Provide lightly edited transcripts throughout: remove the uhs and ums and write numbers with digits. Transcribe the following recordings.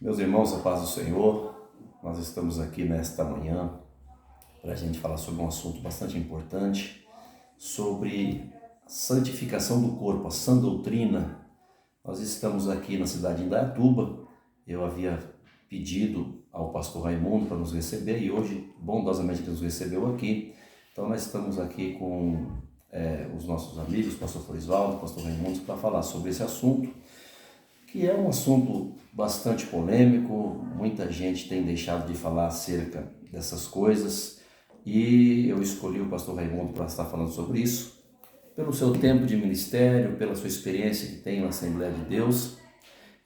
Meus irmãos, a paz do Senhor, nós estamos aqui nesta manhã para a gente falar sobre um assunto bastante importante, sobre a santificação do corpo, a sã doutrina. Nós estamos aqui na cidade de Indaiatuba. Eu havia pedido ao pastor Raimundo para nos receber e hoje, bondosamente, ele nos recebeu aqui. Então nós estamos aqui com os nossos amigos, pastor Florisvaldo, pastor Raimundo, para falar sobre esse assunto, que é um assunto bastante polêmico. Muita gente tem deixado de falar acerca dessas coisas e eu escolhi o pastor Raimundo para estar falando sobre isso, pelo seu tempo de ministério, pela sua experiência que tem na Assembleia de Deus.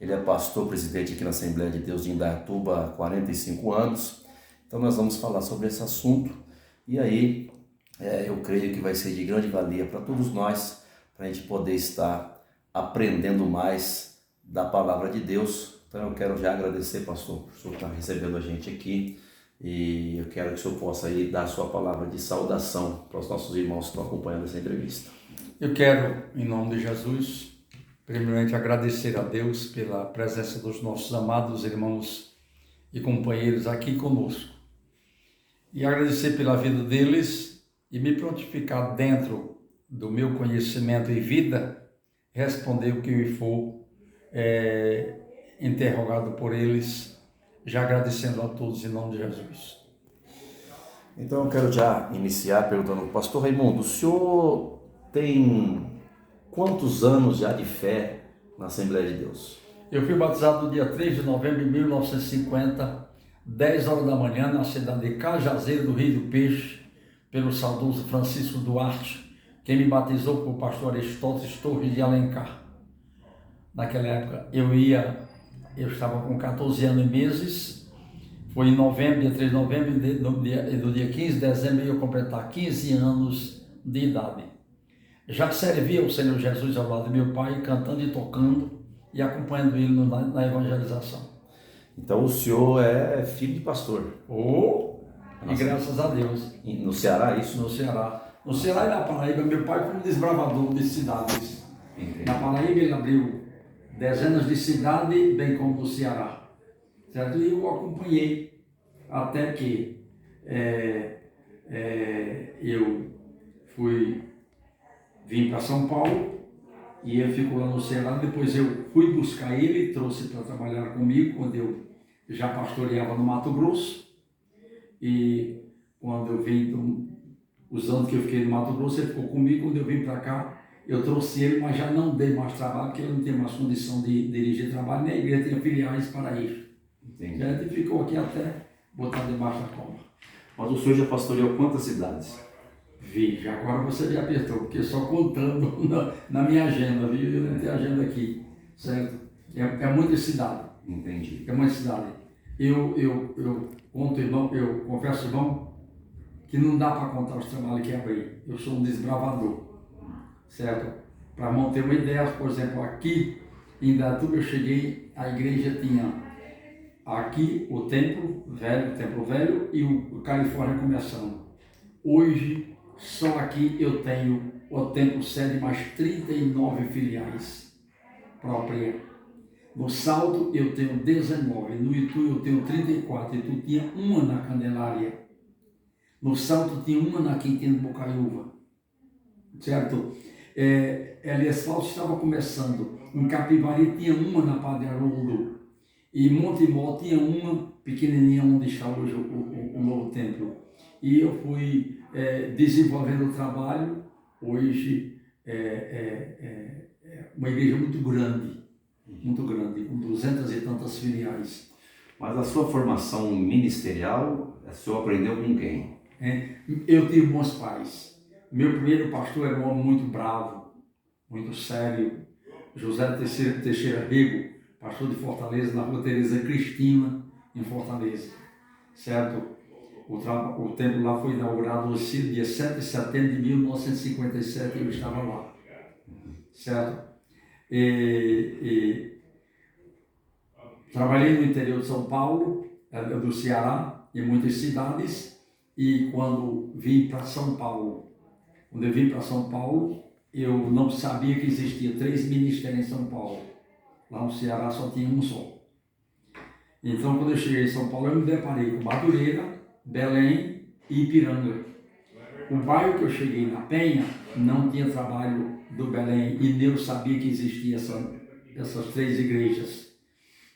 Ele é pastor presidente aqui na Assembleia de Deus de Indaiatuba há 45 anos, então nós vamos falar sobre esse assunto e aí eu creio que vai ser de grande valia para todos nós, para a gente poder estar aprendendo mais da palavra de Deus. Então eu quero já agradecer, pastor, por o senhor estar recebendo a gente aqui e eu quero que o senhor possa aí dar a sua palavra de saudação para os nossos irmãos que estão acompanhando essa entrevista. Eu quero, em nome de Jesus, primeiramente agradecer a Deus pela presença dos nossos amados irmãos e companheiros aqui conosco e agradecer pela vida deles e me prontificar dentro do meu conhecimento e vida, responder o que me for interrogado por eles, já agradecendo a todos em nome de Jesus. Então eu quero já iniciar perguntando, pastor Raimundo, o senhor tem quantos anos já de fé na Assembleia de Deus? Eu fui batizado no dia 3 de novembro de 1950, 10 horas da manhã, na cidade de Cajazeiro, do Rio do Peixe, pelo saudoso Francisco Duarte. Quem me batizou foi o pastor Aristóteles Torres de Alencar. Naquela época eu estava com 14 anos e meses, foi em novembro, dia 3 de novembro, do dia 15 de dezembro eu ia completar 15 anos de idade. Já servia o Senhor Jesus ao lado do meu pai, cantando e tocando e acompanhando ele na evangelização. Então o senhor é filho de pastor? E graças a Deus. No Ceará, isso? No Ceará. No Ceará e na Paraíba, meu pai foi um desbravador de cidades. Entendi. Na Paraíba ele abriu dezenas de cidades, bem como no Ceará. Certo? E eu acompanhei até que eu vim para São Paulo e ele ficou lá no Ceará. Depois eu fui buscar ele, trouxe para trabalhar comigo quando eu já pastoreava no Mato Grosso. E quando eu vim, os anos que eu fiquei no Mato Grosso, ele ficou comigo. Quando eu vim para cá, eu trouxe ele, mas já não dei mais trabalho, porque ele não tinha mais condição de dirigir trabalho, nem a igreja tinha filiais para isso. Entendi. A gente ficou aqui até botar debaixo da cova. Mas o senhor já pastoreou quantas cidades? Vixe, agora você me apertou, porque só contando na minha agenda, viu? Eu não tenho agenda aqui, certo? É muita cidade. Entendi. É muita cidade. Eu conto, irmão, eu confesso, irmão, que não dá para contar os trabalhos que abri. Eu sou um desbravador, certo? Para manter uma ideia, por exemplo, aqui em Indaiatuba eu cheguei, a igreja tinha aqui o templo velho e o Califórnia começando. Hoje, só aqui eu tenho o templo sede mais 39 filiais próprias. No Salto eu tenho 19, no Itu eu tenho 34, Itu tinha uma na Candelária. No Salto tinha uma na Quintina de Bocaiúva, certo? Eliasfalto estava começando, em Capivari tinha uma na Padre Haroldo, e Montemor tinha uma pequenininha onde está hoje o novo templo. E eu fui desenvolvendo o trabalho. Hoje é uma igreja muito grande, com 200 e tantas filiais. Mas a sua formação ministerial, o senhor aprendeu com quem? Eu tive bons pais. Meu primeiro pastor era um homem muito bravo, muito sério, José Teixeira Rego, pastor de Fortaleza, na rua Tereza Cristina, em Fortaleza, certo? O templo lá foi inaugurado no dia 7 de setembro de 1957, eu estava lá, certo? Trabalhei no interior de São Paulo, do Ceará, em muitas cidades, e quando vim para São Paulo, eu não sabia que existia 3 ministérios em São Paulo. Lá no Ceará só tinha um só. Então, quando eu cheguei em São Paulo, eu me deparei com Madureira, Belém e Ipiranga. O bairro que eu cheguei, na Penha, não tinha trabalho do Belém e nem eu sabia que existiam essas 3 igrejas.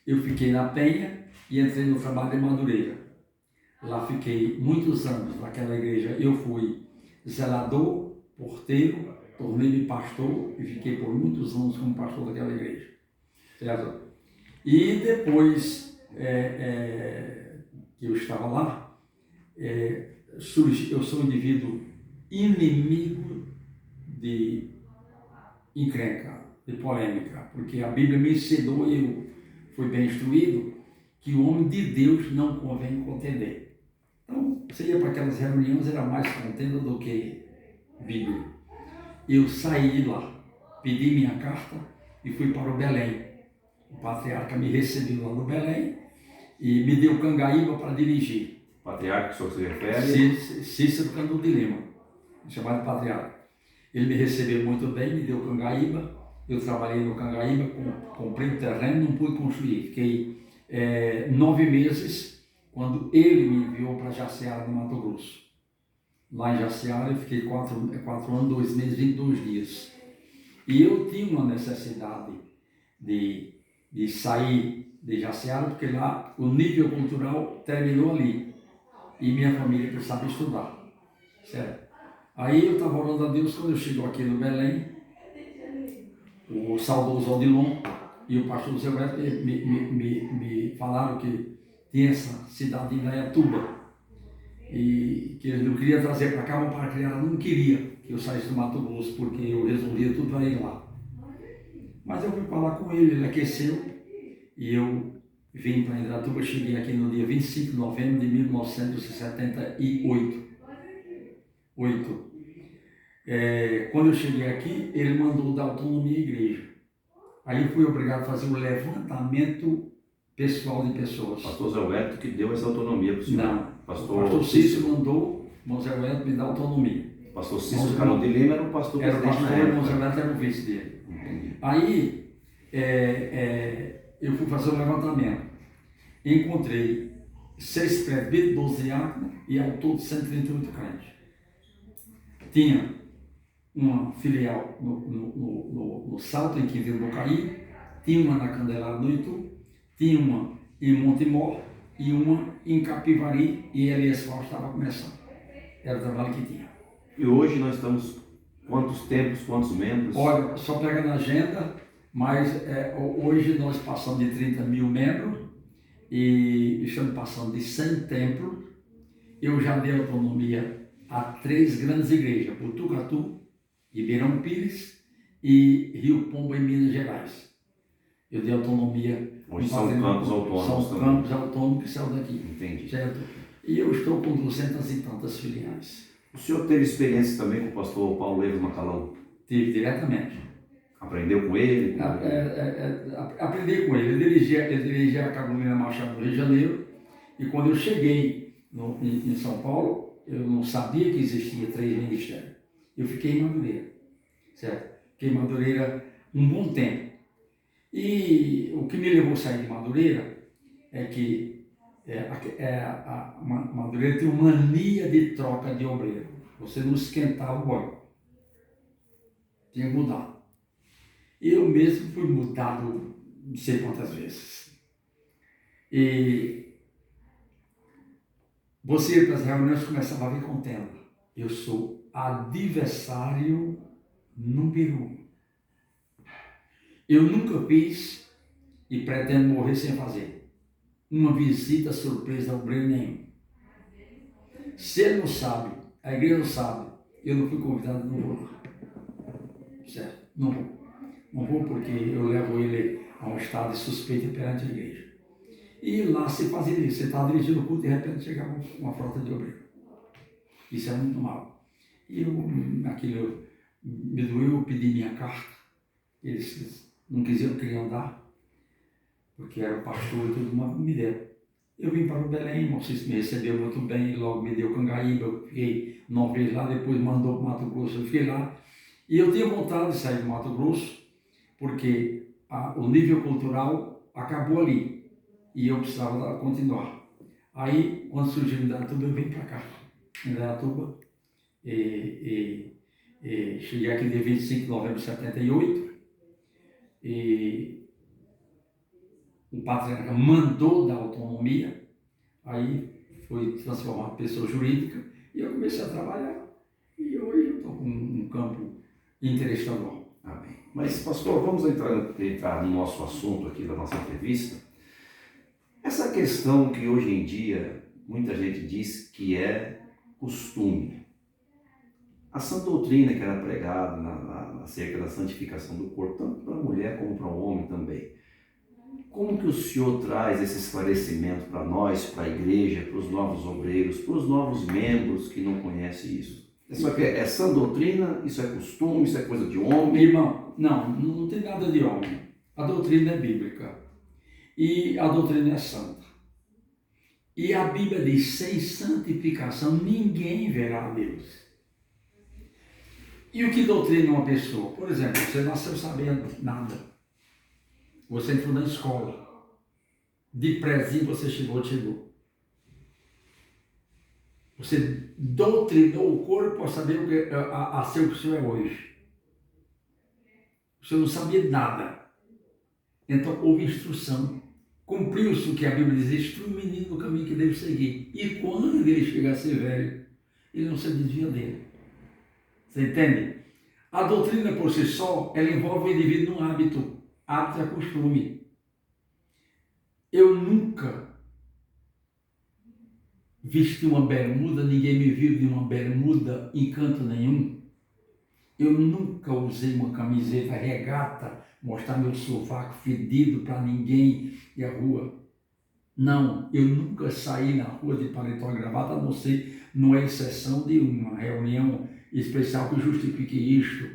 Eu fiquei na Penha e entrei no trabalho de Madureira. Lá fiquei muitos anos naquela igreja. Eu fui zelador, porteiro, tornei-me pastor e fiquei por muitos anos como pastor daquela igreja. Certo? E depois que eu estava lá, eu sou um indivíduo inimigo de encrenca, de polêmica, porque a Bíblia me ensinou, e eu fui bem instruído, que o homem de Deus não convém contender. Então, você ia para aquelas reuniões, era mais contenda do que Bíblia. Eu saí de lá, pedi minha carta e fui para o Belém. O patriarca me recebeu lá no Belém e me deu Cangaíba para dirigir. Patriarca, que o senhor se refere? Cícero Canudo de Lima, chamado patriarca. Ele me recebeu muito bem, me deu Cangaíba. Eu trabalhei no Cangaíba, comprei um terreno, não pude construir. Fiquei 9 meses quando ele me enviou para Jaciara, no Mato Grosso. Lá em Jaciara eu fiquei 4 anos, 2 meses, 22 dias. E eu tinha uma necessidade de sair de Jaciara, porque lá o nível cultural terminou ali. E minha família precisava estudar. Certo? Aí eu estava orando a Deus, quando eu chego aqui no Belém, o saudoso Odilon e o pastor Zé Weto me falaram que tinha essa cidade de Indaiatuba e que eles não queriam trazer para cá, mas para criar não queria que eu saísse do Mato Grosso, porque eu resolvia tudo para ir lá. Mas eu fui falar com ele, ele aqueceu e eu vim para Indaiatuba. Cheguei aqui no dia 25 de novembro de 1978. Quando eu cheguei aqui, ele mandou dar autonomia à igreja. Aí eu fui obrigado a fazer um levantamento pessoal de pessoas. Pastor Zé Weto que deu essa autonomia para o senhor? Não. Pastor Cícero mandou o irmão Zé Weto me dar autonomia. Pastor Cícero Canudo de Lima era o pastor presidente. Era o pastor, o irmão Zé Weto era o vice dele. Entendi. Aí eu fui fazer um levantamento. Encontrei 6 presbíteros, 12 diáconos e ao todo 138 crentes. Tinha uma filial no Salto, em Quintino do Caí, tinha uma na Candelária do Itu, tinha uma em Montemor e uma em Capivari, e Elias Fausto estava começando. Era o trabalho que tinha. E hoje nós estamos quantos tempos, quantos membros? Olha, só pega na agenda, mas hoje nós passamos de 30 mil membros e estamos passando de 100 templos. Eu já dei autonomia a 3 grandes igrejas, Botucatu, Ribeirão Pires e Rio Pombo, em Minas Gerais. Eu dei autonomia. Hoje são campos autônomos. São campos autônomos que saem daqui. Entendi. Certo? E eu estou com 200 e tantas filiais. O senhor teve experiência também com o pastor Paulo Eves Macalão? Tive diretamente. Aprendeu com ele? Aprendi com ele. Ele dirigia a Carolina Machado do Rio de Janeiro. E quando eu cheguei em São Paulo, eu não sabia que existia 3 ministérios. Eu fiquei em Madureira, certo? Fiquei em Madureira um bom tempo. E o que me levou a sair de Madureira é que Madureira tem uma mania de troca de obreiro. Você não esquentava o banco. Tinha que mudar. Eu mesmo fui mudado não sei quantas vezes. E você ia para as reuniões, começava a vir contenda. Eu sou adversário número 1. Eu nunca fiz e pretendo morrer sem fazer uma visita surpresa a obreiro nenhum. Se ele não sabe, a igreja não sabe, eu não fui convidado, não vou lá. Certo? Não vou. Não vou porque eu levo ele a um estado de suspeita perante a igreja. E lá se fazia isso. Você está dirigindo o culto e de repente chegava uma frota de obreiro. Isso é muito mal. E aquilo me doeu, eu pedi minha carta. Eles não queriam dar, porque era o pastor e tudo, mas me deram. Eu vim para o Belém, o Maurício me recebeu muito bem, logo me deu Cangaíba, eu fiquei 9 vezes lá, depois mandou para o Mato Grosso, eu fiquei lá. E eu tinha vontade de sair do Mato Grosso, porque o nível cultural acabou ali. e eu precisava continuar. Aí, quando surgiu em Indaiatuba, eu vim para cá, em Indaiatuba, cheguei aqui dia 25 de novembro de 78, e o patriarca mandou da autonomia, aí foi transformado em pessoa jurídica, e eu comecei a trabalhar, e hoje eu estou com um campo interestadual. Amém. Mas, pastor, vamos entrar no nosso assunto aqui da nossa entrevista. Essa questão que hoje em dia muita gente diz que é costume. A sã doutrina que era pregada acerca da santificação do corpo, tanto para a mulher como para o homem também. Como que o senhor traz esse esclarecimento para nós, para a igreja, para os novos obreiros, para os novos membros que não conhecem isso? Isso aqui é sã doutrina? Isso é costume? Isso é coisa de homem? Irmão, não tem nada de homem. A doutrina é bíblica. E a doutrina é santa. E a Bíblia diz, sem santificação ninguém verá a Deus. E o que doutrina uma pessoa? Por exemplo, você nasceu sabendo nada. Você entrou na escola. De prézinho você chegou. Você doutrinou o corpo para saber a ser o que o senhor é hoje. Você não sabia nada. Então houve instrução. Cumpriu-se o que a Bíblia diz, instrui o menino no caminho que deve seguir. E quando ele chegar a ser velho, ele não se desvia dele. Você entende? A doutrina por si só, ela envolve o indivíduo num hábito. Hábito é costume. Eu nunca vesti uma bermuda, ninguém me viu de uma bermuda em canto nenhum. Eu nunca usei uma camiseta regata, mostrar meu sovaco fedido para ninguém ir à rua. Não, eu nunca saí na rua de paletó e gravata, a não ser numa exceção de uma reunião especial que justifique isto.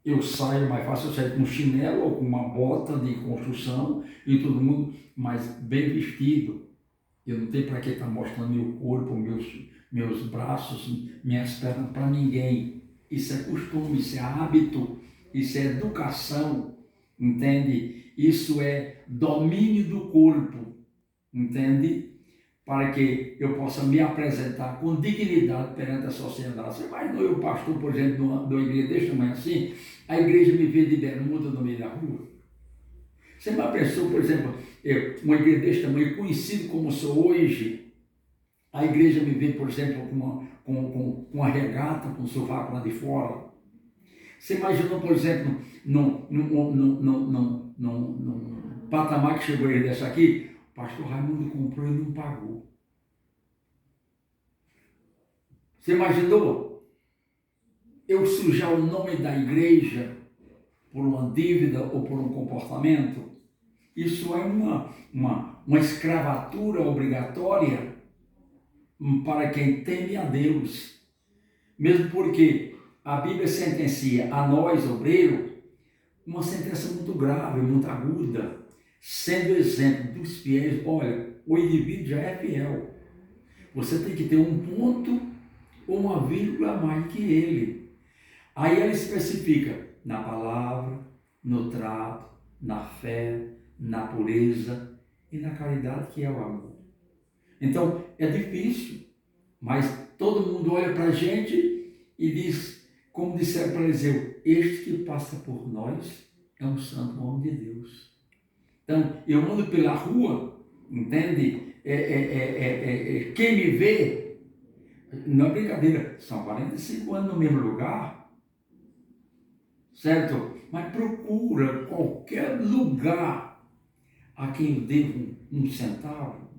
Eu saio mais fácil, eu saio com um chinelo ou com uma bota de construção e todo mundo, mas bem vestido. Eu não tenho para que estar mostrando meu corpo, meus braços, minhas pernas para ninguém. Isso é costume, isso é hábito, isso é educação, entende? Isso é domínio do corpo, entende? Para que eu possa me apresentar com dignidade perante a sociedade. Você imaginou eu, pastor, por exemplo, de uma igreja deste tamanho assim, a igreja me vê de bermuda no meio da rua? Você já pensou, por exemplo, uma igreja deste tamanho, conhecido como sou hoje, a igreja me vê, por exemplo, com uma regata, com um sovaco lá de fora? Você imaginou, por exemplo, num patamar que chegou ele dessa aqui, o pastor Raimundo comprou e não pagou. Você imaginou eu sujar o nome da igreja por uma dívida ou por um comportamento? Isso é uma escravatura obrigatória para quem teme a Deus. Mesmo porque a Bíblia sentencia a nós, obreiro, uma sentença muito grave, muito aguda, sendo exemplo dos fiéis. Olha, o indivíduo já é fiel. Você tem que ter um ponto ou uma vírgula a mais que ele. Aí ela especifica na palavra, no trato, na fé, na pureza e na caridade, que é o amor. Então, é difícil, mas todo mundo olha para a gente e diz, como disseram para Eliseu, este que passa por nós é um santo homem de Deus. Então, eu ando pela rua, entende? Quem me vê, não é brincadeira, são 45 anos no mesmo lugar, certo? Mas procura qualquer lugar a quem eu devo um centavo.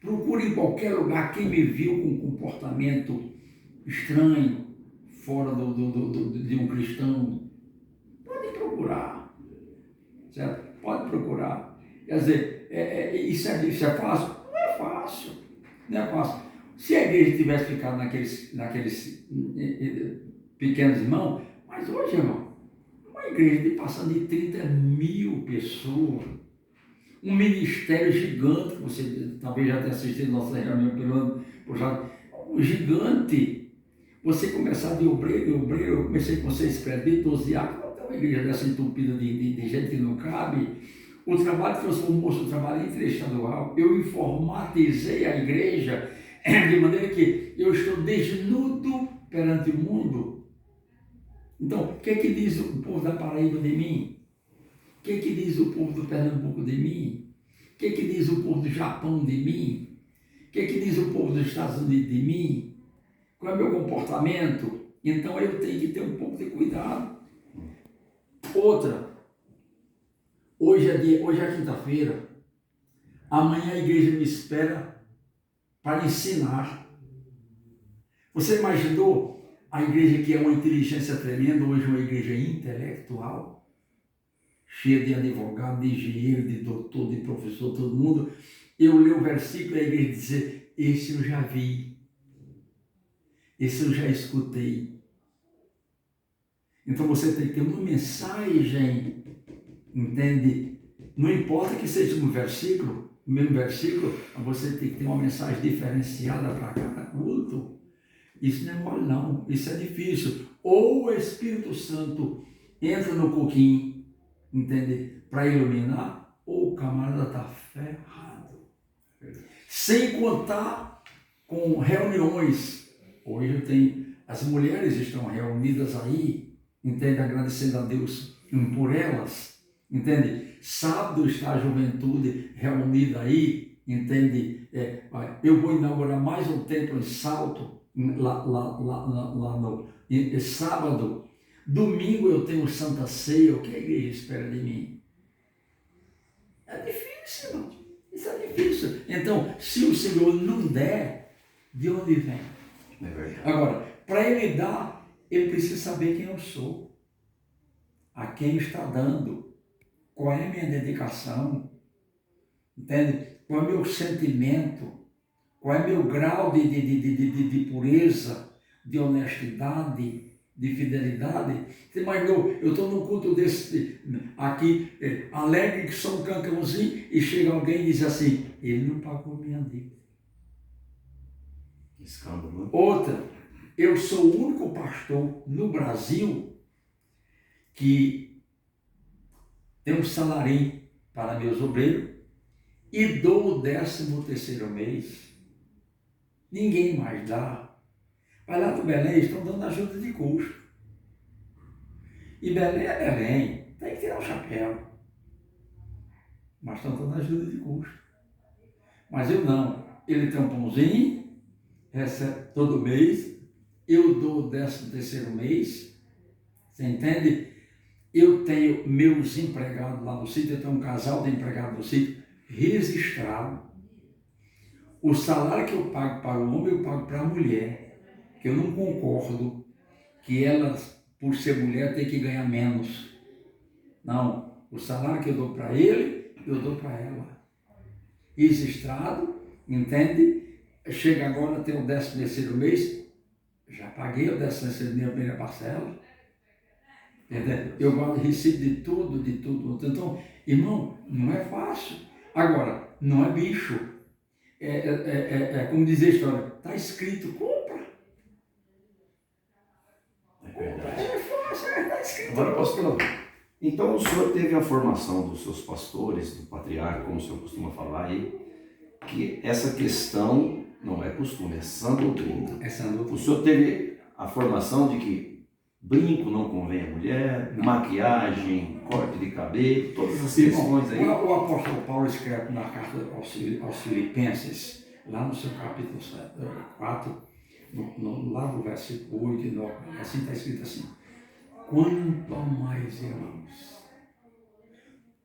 Procure em qualquer lugar quem me viu com um comportamento estranho, fora de um cristão. Pode procurar, certo? Pode procurar. Quer dizer, isso é fácil? Não é fácil. Não é fácil. Se a igreja tivesse ficado naqueles pequenos irmãos, mas hoje, irmão, uma igreja passando de 30 mil pessoas, um ministério gigante, que você talvez já tenha assistido nossa reunião pelo ano, um gigante. Você começar de obreiro, eu comecei com 6 presbíteros, 12 diáconos, até uma igreja dessa entupida de gente que não cabe, O trabalho transformou-se o trabalho interestadual. Eu informatizei a igreja de maneira que eu estou desnudo perante o mundo. Então, o que é que diz o povo da Paraíba de mim? O que é que diz o povo do Pernambuco de mim? O que é que diz o povo do Japão de mim? O que é que diz o povo dos Estados Unidos de mim? Qual é o meu comportamento? Então eu tenho que ter um pouco de cuidado. Outra, hoje é quinta-feira, amanhã a igreja me espera para ensinar. Você imaginou a igreja que é uma inteligência tremenda, hoje é uma igreja intelectual, cheia de advogado, de engenheiro, de doutor, de professor, todo mundo. Eu leio o versículo e a igreja dizer, esse eu já vi, esse eu já escutei. Então você tem que ter uma mensagem, entende? Não importa que seja no versículo, no mesmo versículo, você tem que ter uma mensagem diferenciada para cada culto. Isso não é mole não, isso é difícil. Ou o Espírito Santo entra no coquinho, entende? Para iluminar, ou o camarada está ferrado. Sem contar com reuniões. Hoje eu tenho, as mulheres estão reunidas aí, entende? Agradecendo a Deus por elas, entende? Sábado está a juventude reunida aí, entende? Eu vou inaugurar mais um templo em Salto, lá no sábado. Domingo eu tenho Santa Ceia. O que a igreja espera de mim? É difícil, irmão. Isso é difícil. Então, se o Senhor não der, de onde vem? É verdade. Agora, para Ele dar, Ele precisa saber quem eu sou, a quem está dando, qual é a minha dedicação, entende? Qual é o meu sentimento, qual é o meu grau de pureza, de honestidade, de fidelidade. Você imaginou, eu estou num culto desse aqui, alegre que sou um cancãozinho, e chega alguém e diz assim, ele não pagou minha dívida. Escândalo. Outra, eu sou o único pastor no Brasil que tem um salarinho para meus obreiros e dou o 13º mês. Ninguém mais dá. Vai lá do Belém, estão dando ajuda de custo. E Belém é Belém, tem que tirar o chapéu. Mas estão dando ajuda de custo. Mas eu não. Ele tem um pãozinho, recebe todo mês, eu dou o 13º mês, você entende? Eu tenho meus empregados lá no sítio, eu tenho um casal de empregados no sítio registrado. O salário que eu pago para o homem, eu pago para a mulher, que eu não concordo que ela, por ser mulher, tem que ganhar menos. Não, o salário que eu dou para ele, eu dou para ela. Registrado, entende? Chega agora, tem o 13º mês, já paguei o 13º mês, a primeira parcela. Entende? Eu guardo recibo de tudo. Então, irmão, não é fácil. Agora, não é bicho. Como diz a história, está escrito, compra. É verdade. É fácil, está escrito. Agora, pastor, então o senhor teve a formação dos seus pastores, do patriarca, como o senhor costuma falar aí, que essa questão não é costume, é sã doutrina. É sã doutrina. O senhor teve a formação de que brinco não convém à mulher, não. Maquiagem, corte de cabelo, todas as questões aí. O apóstolo Paulo escreve na carta aos Filipenses, lá no seu capítulo 4, lá no versículo 8 e 9, assim está escrito assim: quanto ao mais, irmãos,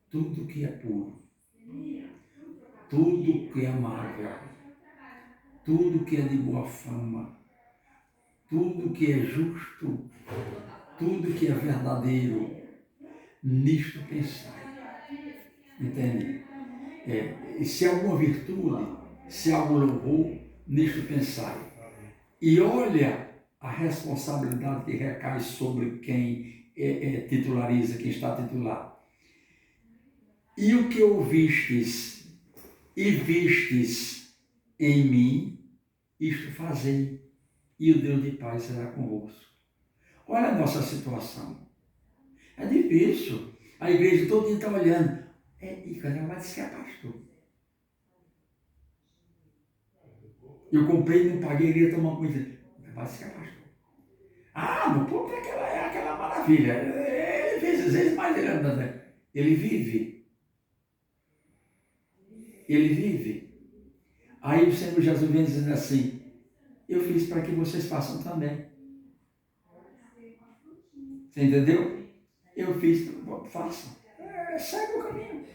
tudo que é puro, tudo que é amável, tudo que é de boa fama, tudo que é justo, tudo que é verdadeiro, nisto pensai. Entende? E se há alguma virtude, se há algum louvor, nisto pensai. E olha a responsabilidade que recai sobre quem titulariza, quem está titular. E o que ouvistes e vistes em mim, isto fazei, e o Deus de paz será convosco. Olha a nossa situação. É difícil. A igreja todo dia está olhando. E quando ela disse que é pastor. Eu comprei, não paguei, ele ia tomar coisa. Mas disse que é pastor. No ponto é aquela maravilha. Ele fez às vezes, mas ele anda, né? Ele vive. Ele vive. Aí o Senhor Jesus vem dizendo assim, eu fiz para que vocês façam também. Você entendeu? Eu fiz, façam. Segue o caminho.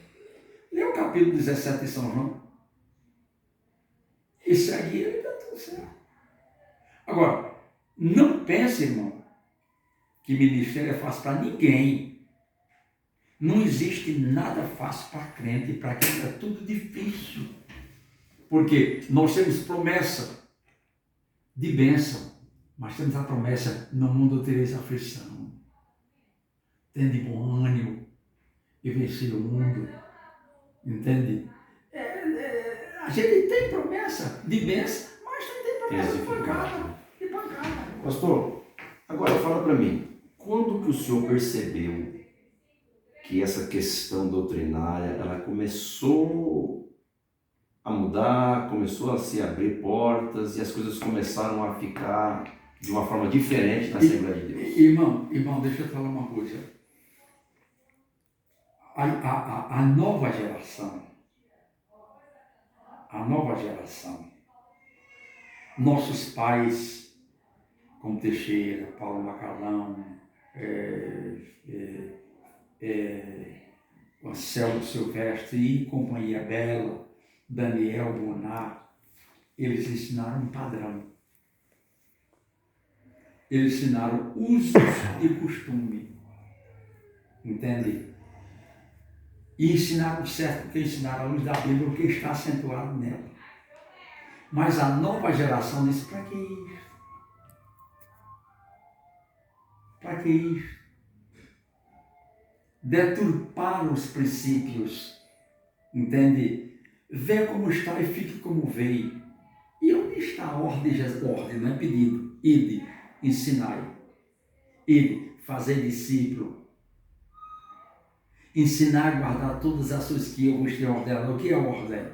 Lê o capítulo 17 de São João. E segue ele, está tudo certo. Agora, não pense, irmão, que ministério é fácil para ninguém. Não existe nada fácil para crente, para quem é tudo difícil. Porque nós temos promessa de bênção, mas temos a promessa, no mundo tereis aflição. Tende bom ânimo e vencer o mundo. Entende? A gente tem promessa de bênção, mas também tem promessa de pancada. Pastor, agora fala para mim, quando que o senhor percebeu que essa questão doutrinária, ela começou a mudar, começou a se abrir portas e as coisas começaram a ficar de uma forma diferente na Assembleia de Deus? Irmão, deixa eu falar uma coisa. A nova geração, nossos pais, como Teixeira, Paulo Macalão, Anselmo Silvestre e Companhia Bela, Daniel Bonar, eles ensinaram um padrão. Eles ensinaram usos e costume. Entende? E ensinaram certo, porque ensinaram a luz da Bíblia, o que está acentuado nela. Mas a nova geração disse, para que isso? Para que isso? Deturpar os princípios, entende? Vê como está e fique como veio. E onde está a ordem? Ordem, não é pedido. Ide, ensinai. Ide, fazer discípulo. Ensinar a guardar todas as coisas que eu vos tenho ordenado. O que é a ordem?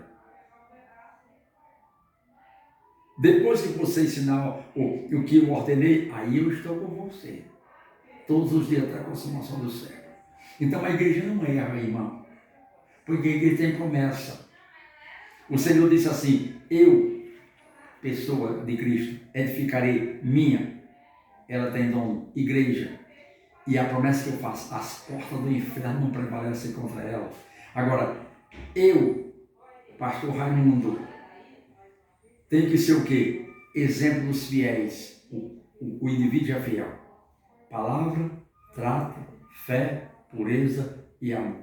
Depois que você ensinar o que eu ordenei, aí eu estou com você. Todos os dias até a consumação do século. Então a igreja não erra, irmão. Porque a igreja tem promessa. O Senhor disse assim, eu, pessoa de Cristo, edificarei minha. Ela tem dono, igreja. E a promessa que eu faço, as portas do inferno não prevalecem contra ela. Agora, eu, pastor Raimundo, tenho que ser o quê? Exemplo dos fiéis. O indivíduo é fiel. Palavra, trato, fé, pureza e amor.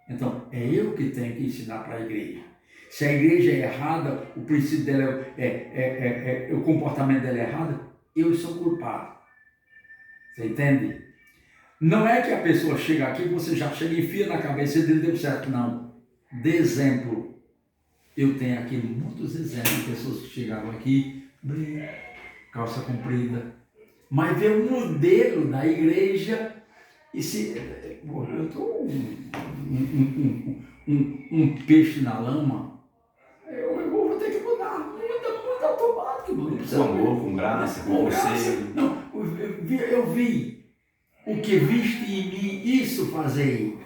Então, é eu que tenho que ensinar para a igreja. Se a igreja é errada, o princípio dela o comportamento dela é errado, eu sou culpado. Você entende? Não é que a pessoa chega aqui e você já chega e enfia na cabeça dele, deu certo, não. De exemplo. Eu tenho aqui muitos exemplos de pessoas que chegaram aqui, calça comprida, mas vê o modelo da igreja e se... eu estou um peixe na lama, eu vou ter que mudar, muda automático. Com amor, com graça, com você. Não, eu vi o que viste em mim, isso fazei.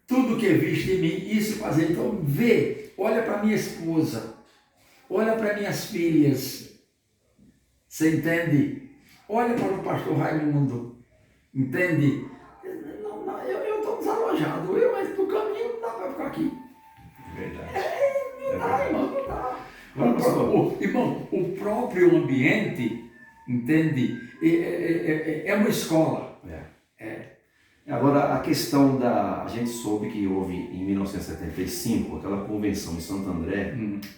Tudo que viste em mim, isso fazer. Então, vê, olha para minha esposa, olha para minhas filhas, você entende? Olha para o pastor Raimundo, entende? Eu estou desalojado, mas no caminho não dá para ficar aqui. Verdade. Não dá, irmão, não dá. Irmão, o próprio ambiente, entende? É uma escola. Agora, a questão a gente soube que houve em 1975 aquela convenção em Santo André,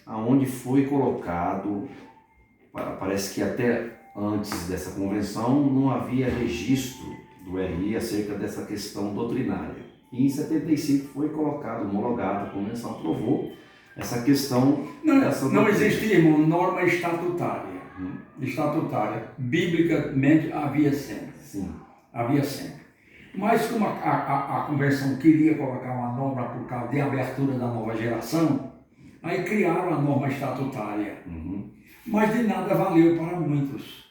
aonde foi colocado, parece que até antes dessa convenção não havia registro do RI acerca dessa questão doutrinária. E em 75 foi colocado, homologado, a convenção aprovou essa questão. Não existia, irmão, norma estatutária. Estatutária. Biblicamente havia sempre. Sim. Havia sempre. Mas como a convenção queria colocar uma norma por causa de abertura da nova geração, aí criaram a norma estatutária. Mas de nada valeu para muitos.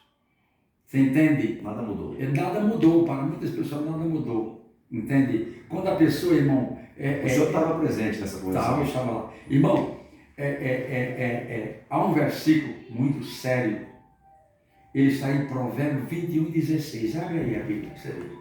Você entende? Nada mudou. Nada mudou, para muitas pessoas nada mudou. Entende? Quando a pessoa, irmão... O senhor estava presente nessa conversa? Estava lá. Irmão, há um versículo muito sério. Ele está em Provérbios 21:16. Abre aí a Bíblia para você ver.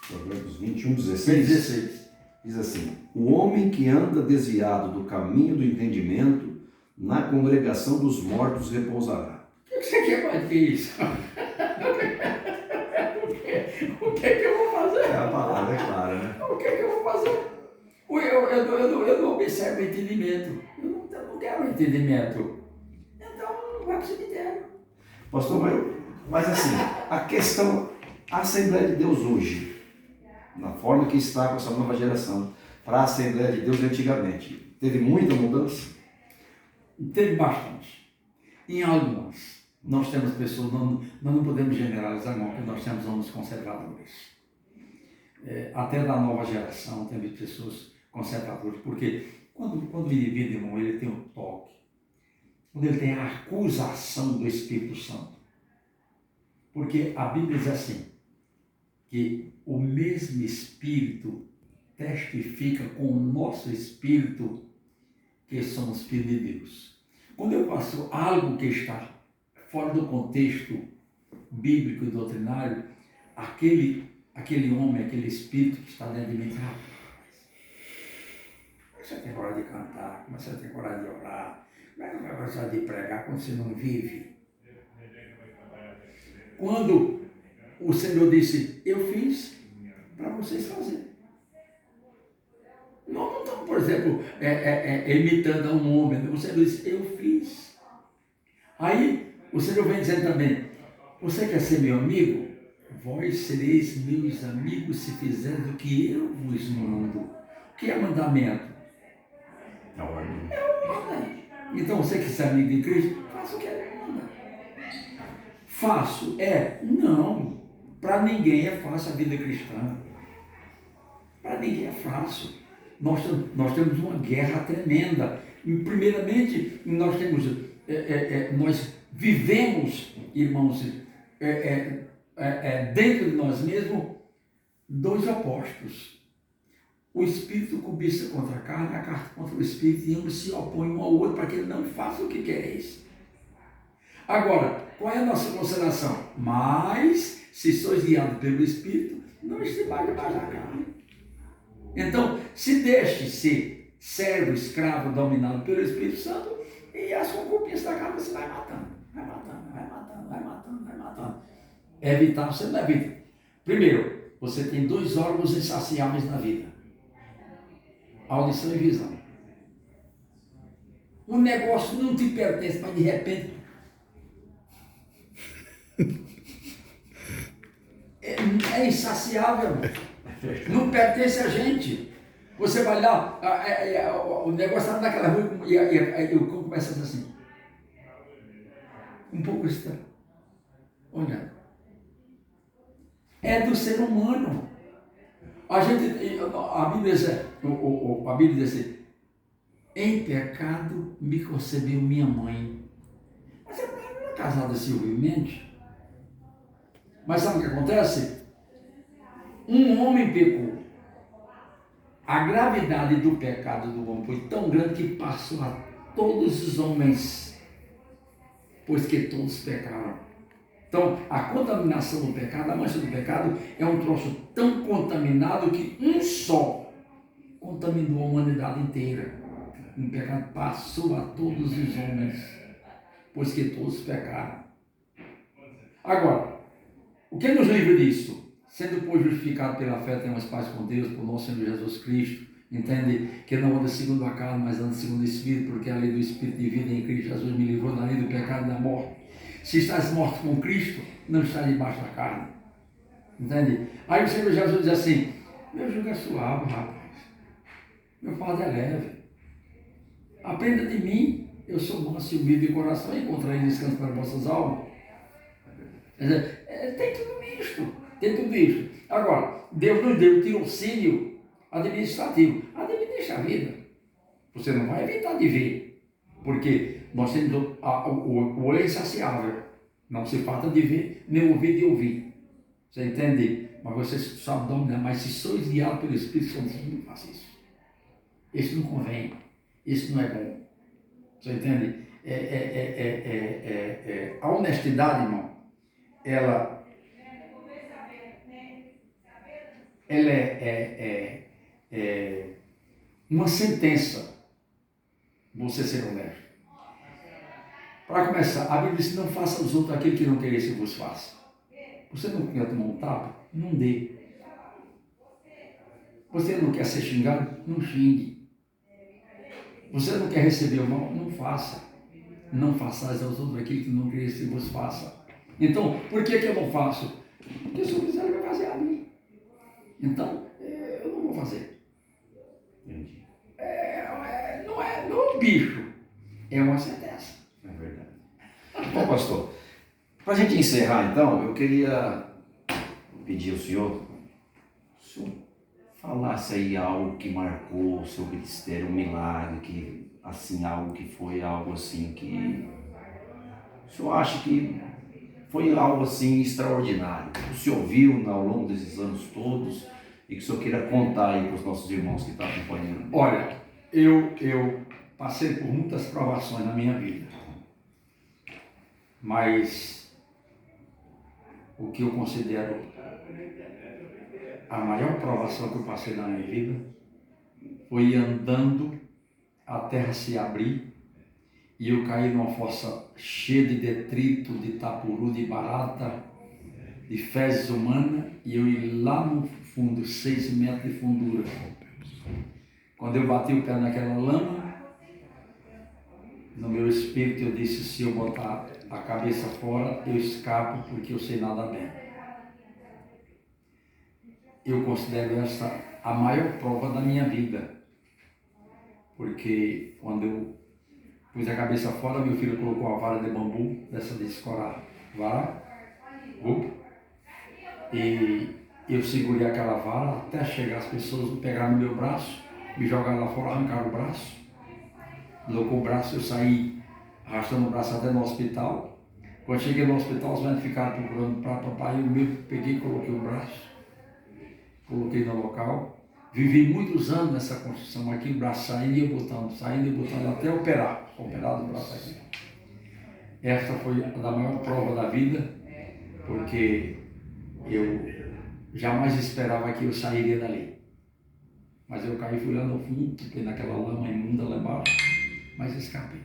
Provérbios 21:16. Diz assim: o homem que anda desviado do caminho do entendimento, na congregação dos mortos repousará. O que você quer mais que isso? O que eu vou fazer? A palavra é clara, né? O que eu vou fazer? Eu não observo o entendimento. Eu não quero entendimento. Então, não vai para o cemitério. Pastor, mas assim, a questão, a Assembleia de Deus hoje, na forma que está com essa nova geração, para a Assembleia de Deus antigamente, teve muita mudança? Teve bastante. Em algumas, nós temos pessoas, nós não podemos generalizar, não, porque nós temos homens conservadores. Até da nova geração teve pessoas conservadoras, porque quando o indivíduo, irmão, ele tem um toque, quando ele tem a acusação do Espírito Santo, porque a Bíblia diz assim, que o mesmo Espírito testifica com o nosso Espírito que somos filhos de Deus. Quando eu faço algo que está fora do contexto bíblico e doutrinário, aquele homem, aquele Espírito que está dentro de mim, rapaz, você tem coragem de cantar, como você tem coragem de orar, como é que vai gostar de pregar quando você não vive? Quando o Senhor disse, eu fiz para vocês fazerem. Nós não estamos, por exemplo, imitando a um homem. O Senhor disse, eu fiz. Aí o Senhor vem dizendo também, você quer ser meu amigo? Vós sereis meus amigos se fizerem o que eu vos mando. O que é mandamento? A ordem. É uma ordem. Então você que é amigo de Cristo, faça o que ele manda. Fácil? Não. Para ninguém é fácil a vida cristã. Para ninguém é fácil. Nós temos uma guerra tremenda. E, primeiramente, nós vivemos, irmãos, dentro de nós mesmos, dois opostos. O espírito cobiça contra a carne, a carne contra o espírito, e ambos se opõem um ao outro para que ele não faça o que quereis. Agora, qual é a nossa consideração? Mas, se sois guiados pelo espírito, não esteja debaixo da carne. Então, se deixe ser servo, escravo, dominado pelo Espírito Santo, e as concupiscências da carne você vai matando, vai matando, vai matando, vai matando, vai matando. Evitar, você não evita. Primeiro, você tem dois órgãos insaciáveis na vida: audição e visão. O negócio não te pertence, mas de repente é insaciável. Não pertence a gente. Você vai lá, o negócio está naquela rua e o cão começa a dizer assim, um pouco estranho. Olha, é do ser humano. A Bíblia diz assim, em pecado me concebeu minha mãe. Mas você não é casado civilmente. Mas sabe o que acontece? Um homem pecou. A gravidade do pecado do homem foi tão grande que passou a todos os homens, pois que todos pecaram. Então, a contaminação do pecado, a mancha do pecado, é um troço tão contaminado que um só contaminou a humanidade inteira. O pecado passou a todos os homens, pois que todos pecaram. Agora, o que nos livra disso? Sendo, pois, justificado pela fé, temos paz com Deus, por nosso Senhor Jesus Cristo. Entende que não anda segundo a carne, mas anda segundo o Espírito, porque a lei do Espírito de vida em Cristo Jesus me livrou da lei do pecado e da morte. Se estás morto com Cristo, não estás debaixo da carne. Entende? Aí o Senhor Jesus diz assim, meu jugo é suave, rapaz. Meu fardo é leve. Aprenda de mim, eu sou manso e humilde de coração e encontrarei descanso para vossas almas. Quer dizer, tem tudo isto, tem tudo isto. Agora, Deus nos deu tirocínio administrativo. Administra a vida. Você não vai evitar de ver, porque nós temos o olho é insaciável. Não se trata de ver, nem ouvir de ouvir. Você entende? Mas você sabe dominar. Mas se sois guiados pelo Espírito Santo, não faça isso. Isso não convém. Isso não é bom. Você entende? A honestidade, irmão, ela é uma sentença, você ser honesto. Para começar, a Bíblia diz: não faça aos outros aquilo que não querer que vos faça. Você não quer tomar um tapa? Não dê. Você não quer ser xingado? Não xingue. Você não quer receber o mal? Não faça. Não façais aos outros aquilo que não querer que vos faça. Então, por que eu não faço? Porque se eu quiser, ele vai fazer a mim. Então, eu não vou fazer. Entendi. Não é um bicho, é uma sentença. É verdade. Bom, pastor, para a gente encerrar então, eu queria pedir ao senhor, se o senhor falasse aí algo que marcou o seu ministério, um milagre, que, assim, algo que foi algo assim que o senhor acha que foi algo assim extraordinário, que o senhor viu ao longo desses anos todos e que o senhor queira contar aí para os nossos irmãos que estão acompanhando. Olha, eu passei por muitas provações na minha vida, mas o que eu considero a maior provação que eu passei na minha vida foi andando, a terra se abrir e eu caí numa fossa cheia de detrito, de tapuru, de barata, de fezes humanas, e eu ia lá no fundo, 6 metros de fundura. Quando eu bati o pé naquela lama, no meu espírito eu disse: se eu botar a cabeça fora, eu escapo, porque eu sei nadar bem. Eu considero essa a maior prova da minha vida, porque quando eu pus a cabeça fora, meu filho colocou a vara de bambu, dessa de escorar vara, e eu segurei aquela vara até chegar as pessoas me pegaram no meu braço, me jogaram lá fora, arrancaram o braço, colocou o braço, eu saí arrastando o braço até no hospital. Quando cheguei no hospital, os médicos ficaram procurando para papai, eu mesmo peguei e coloquei o braço, coloquei no local. Vivi muitos anos nessa construção aqui, o braço saindo e botando até operar do braço aqui. Esta foi a maior prova da vida, porque eu jamais esperava que eu sairia dali. Mas eu caí, fui lá no fundo, fiquei naquela lama imunda lá embaixo, mas escapei.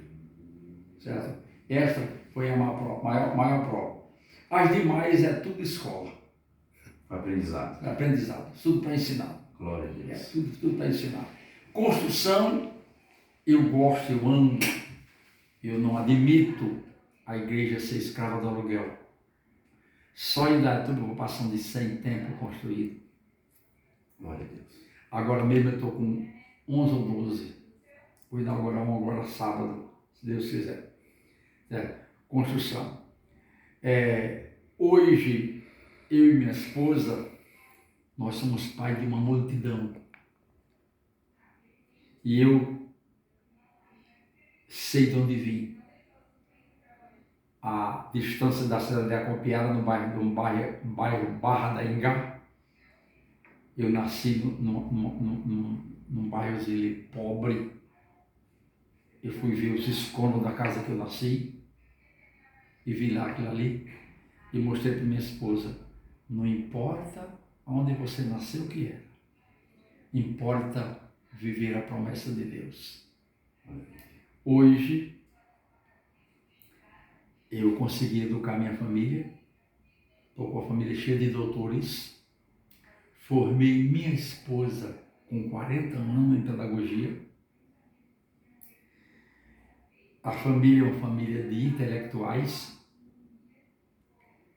Certo? Esta foi a maior prova. As demais é tudo escola. Aprendizado. Aprendizado, tudo para ensinar. Glória a Deus. Tudo para ensinar. Construção, eu gosto, eu amo. Eu não admito a igreja ser escrava do aluguel. Só em Indaiatuba eu vou passando de 100 templos construídos. Glória a Deus. Agora mesmo eu estou com 11 ou 12. Vou inaugurar um agora sábado, se Deus quiser. Construção. Hoje, eu e minha esposa, nós somos pai de uma multidão. E eu sei de onde vim. A distância da cidade de Acopiara, no bairro Barra da Ingá. Eu nasci num bairrozinho pobre. Eu fui ver os escombros da casa que eu nasci. E vi lá aquilo ali. E mostrei para minha esposa: não importa onde você nasceu, o que era. Importa viver a promessa de Deus. Hoje, eu consegui educar minha família. Estou com a família cheia de doutores. Formei minha esposa com 40 anos em pedagogia. A família é uma família de intelectuais,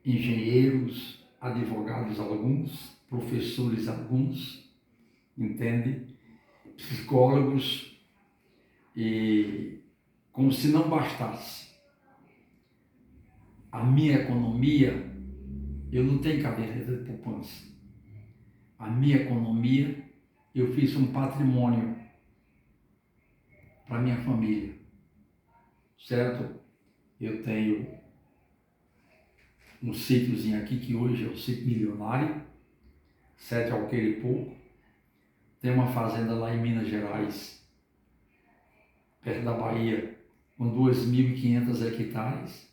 engenheiros, advogados alguns, professores alguns, entende? Psicólogos, e como se não bastasse a minha economia, eu não tenho caderneta de poupança. A minha economia, eu fiz um patrimônio para minha família, certo? Eu tenho um sítiozinho aqui que hoje é o sítio milionário, 7 alqueire e pouco. Tem uma fazenda lá em Minas Gerais, perto da Bahia, com 2.500 hectares.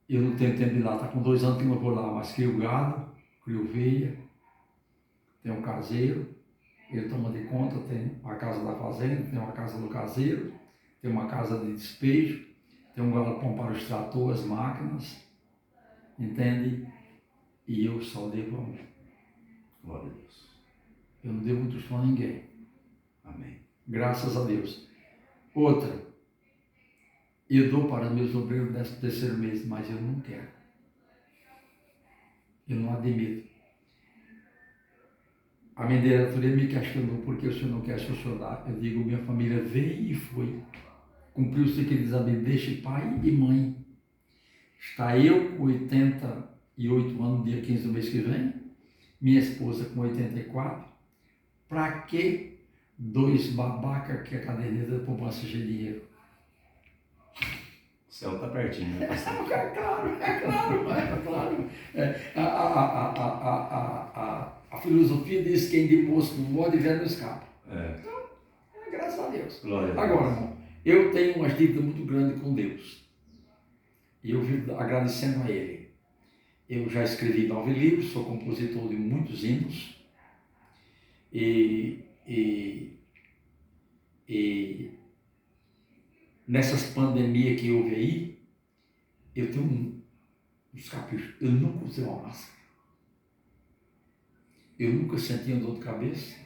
Eu não tenho tempo de ir lá, está com 2 anos que eu não vou lá, mas crio gado, crio ovelha, tem um caseiro, ele toma de conta, tem a casa da fazenda, tem uma casa do caseiro, tem uma casa de despejo, tem um galpão para os tratores, as máquinas, entende? E eu só devo a um. Glória a Deus. Eu não devo muito a ninguém. Amém. Graças a Deus. Outra, eu dou para meus obreiros no 13º mês, mas eu não quero. Eu não admito. A minha diretoria me questionou por que o senhor não quer funcionar. Eu digo, minha família veio e foi. Cumpriu-se o que diz a Bíblia, deixe pai e mãe. Está eu com 88 anos, dia 15 do mês que vem, minha esposa com 84. Para que 2 babacas que a caderneta da poupança de dinheiro? O céu está pertinho, né, pastor? É claro. A filosofia diz que quem de moço não morde, velho não escapa. Então, graças a Deus. Glória a Deus. Agora, irmão, eu tenho umas dívidas muito grandes com Deus. E eu vivo agradecendo a Ele. Eu já escrevi 9 livros, sou compositor de muitos hinos. E nessas pandemias que houve aí, eu tenho uns caprichos. Eu nunca usei uma máscara. Eu nunca senti uma dor de cabeça.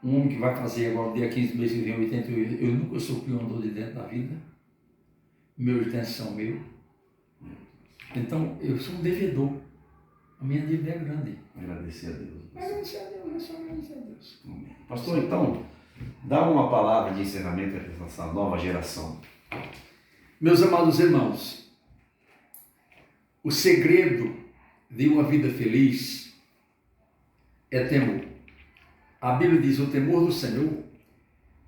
Um homem que vai fazer agora, dia 15 meses que vem, 88, eu nunca sofri uma dor de dentro da vida. Meus dentes são meus. Então, eu sou um devedor. A minha dívida é grande. Agradecer a Deus. Agradecer a Deus, é só agradecer a Deus. Amém. Pastor, então, dá uma palavra de encerramento para essa nova geração. Meus amados irmãos, o segredo de uma vida feliz é temor. A Bíblia diz: o temor do Senhor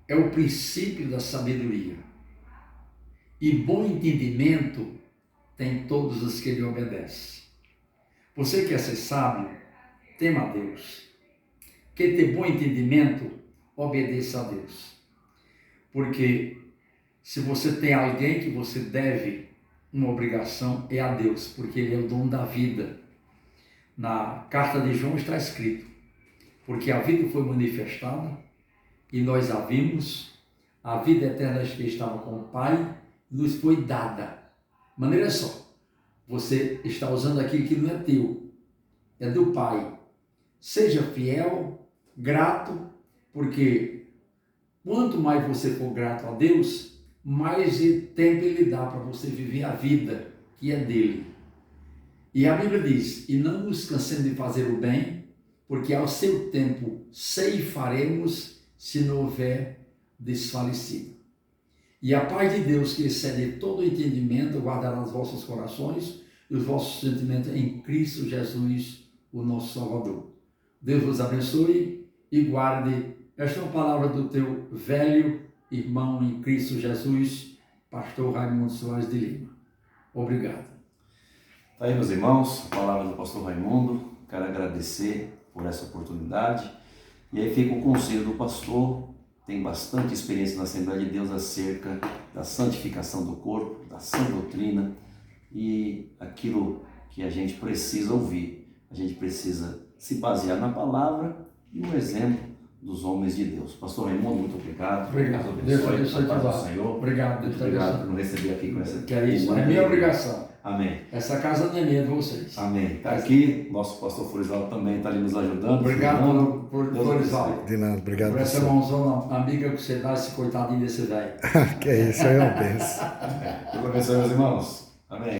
é o princípio da sabedoria. E bom entendimento tem todos os que lhe obedecem. Você quer ser sábio? Tema a Deus. Quer ter bom entendimento? Obedeça a Deus. Porque se você tem alguém que você deve uma obrigação, é a Deus, porque Ele é o dono da vida. Na carta de João está escrito: porque a vida foi manifestada e nós a vimos, a vida eterna que estava com o Pai nos foi dada. Maneira só, você está usando aquilo que não é teu, é do Pai. Seja fiel, grato, porque quanto mais você for grato a Deus, mais tempo Ele dá para você viver a vida que é dele. E a Bíblia diz: e não nos cansemos de fazer o bem, porque ao seu tempo ceifaremos, se não houver desfalecido. E a paz de Deus, que excede todo entendimento, guardará os vossos corações e os vossos sentimentos em Cristo Jesus, o nosso Salvador. Deus vos abençoe e guarde. Esta é uma palavra do teu velho irmão em Cristo Jesus, pastor Raimundo Soares de Lima. Obrigado. Tá aí, meus irmãos, a palavra do pastor Raimundo. Quero agradecer por essa oportunidade. E aí fica o conselho do pastor. Tem bastante experiência na Assembleia de Deus acerca da santificação do corpo, da sã doutrina e aquilo que a gente precisa ouvir. A gente precisa se basear na palavra e no exemplo dos homens de Deus. Pastor Raimundo, muito obrigado. Obrigado. Deus abençoe a paz do Senhor. Obrigado. Muito obrigado por nos receber aqui com essa... Que é isso, é minha obrigação. Amém. Essa casa não é minha, é de vocês. Amém. Está aqui, nosso pastor Florisvaldo também está ali nos ajudando. Obrigado por Florisvaldo. De nada, obrigado. Por essa mãozona amiga que você dá, esse coitadinho desse velho. Que é isso, é uma benção. Deus abençoe, meus irmãos. Amém.